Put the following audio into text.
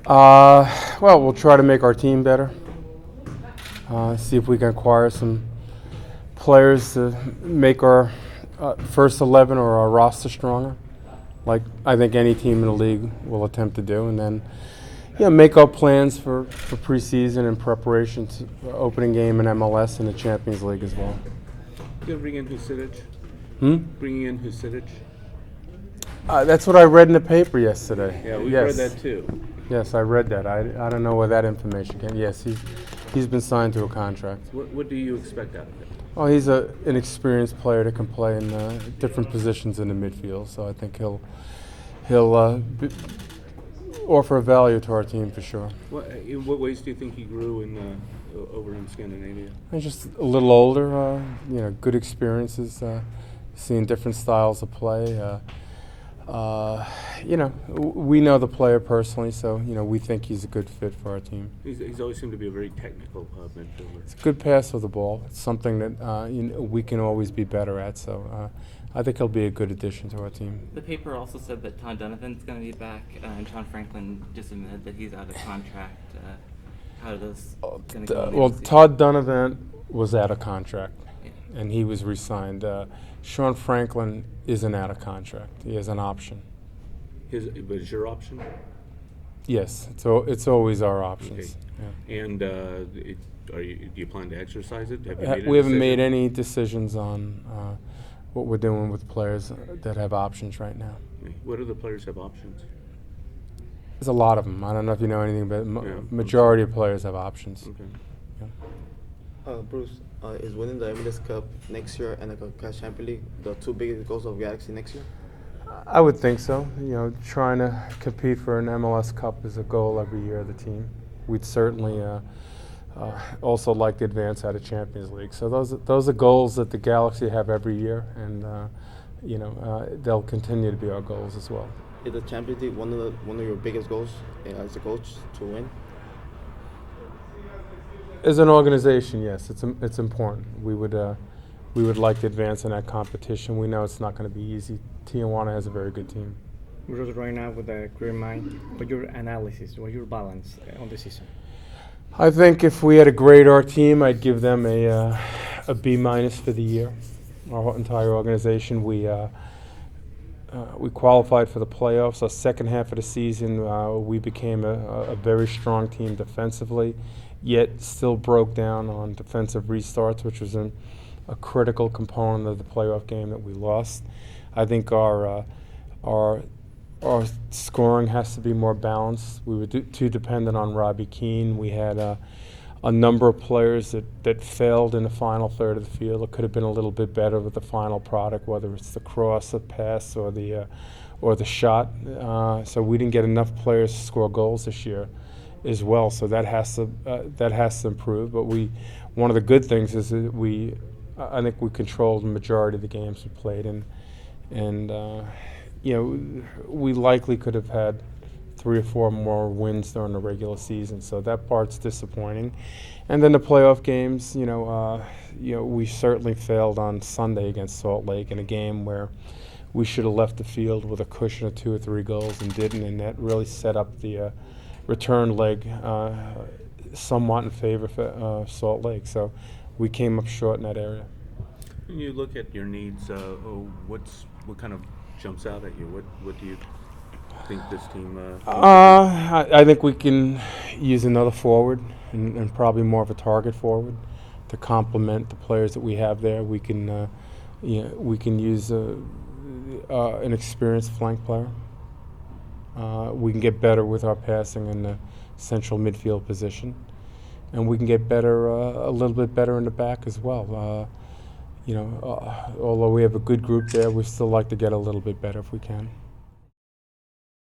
Well, we'll try to make our team better. See if we can acquire some players to make our first 11 or our roster stronger, like I think any team in the league will attempt to do, and then make our plans for preseason and preparation to opening game in MLS and the Champions League as well. You gonna bring in Husidic? Bringing in Husidic? That's what I read in the paper yesterday. Yeah, we yes. read that too. Yes, I read that. I don't know where that information came. Yes, he's been signed to a contract. What do you expect out of him? Well, he's an experienced player that can play in different positions in the midfield, so I think he'll offer a value to our team for sure. In what ways do you think he grew over in Scandinavia? He's just a little older, good experiences, seeing different styles of play. We know the player personally, so we think he's a good fit for our team. He's always seemed to be a very technical midfielder. It's a good pass of the ball. It's something that we can always be better at. So I think he'll be a good addition to our team. The paper also said that Todd Donovan's going to be back, and Sean Franklin just admitted that he's out of contract. How are those going to go? Well, Todd Donovan was out of contract, and he was re-signed. Sean Franklin isn't out of contract. He has an option. But is your option? Yes, it's always our options. Okay. Yeah. And do you plan to exercise it? Have you made We haven't made any decisions on what we're doing with players that have options right now. What other players have options? There's a lot of them. I don't know if you know anything, but majority of players have options. Okay. Yeah. Bruce, is winning the MLS Cup next year and the CONCACAF Champions League the two biggest goals of Galaxy next year? I would think so. Trying to compete for an MLS Cup is a goal every year of the team. We'd certainly also like to advance out of Champions League. So those are goals that the Galaxy have every year, and they'll continue to be our goals as well. Is the Champions League one of your biggest goals as a coach to win? As an organization, yes, it's important. We would like to advance in that competition. We know it's not going to be easy. Tijuana has a very good team. Bruce, right now with a clear mind, what's your analysis, what's your balance on the season? I think if we had a grade our team, I'd give them a B- for the year. Our entire organization, we qualified for the playoffs. Our second half of the season, we became a very strong team defensively, yet still broke down on defensive restarts, which was a critical component of the playoff game that we lost. I think our scoring has to be more balanced. We were too dependent on Robbie Keane. We had a number of players that failed in the final third of the field. It could have been a little bit better with the final product, whether it's the cross, the pass, or the shot. So we didn't get enough players to score goals this year as well. So that has to improve. But one of the good things is that I think we controlled the majority of the games we played in. And we likely could have had 3 or 4 more wins during the regular season, so that part's disappointing. And then the playoff games, we certainly failed on Sunday against Salt Lake in a game where we should have left the field with a cushion of 2 or 3 goals and didn't, and that really set up the return leg somewhat in favor of Salt Lake. So we came up short in that area. When you look at your needs, what kind of jumps out at you? What do you think this team? I think we can use another forward and probably more of a target forward to complement the players that we have there. We can use an experienced flank player. We can get better with our passing in the central midfield position, and we can get better a little bit better in the back as well. Although we have a good group there, we still like to get a little bit better if we can.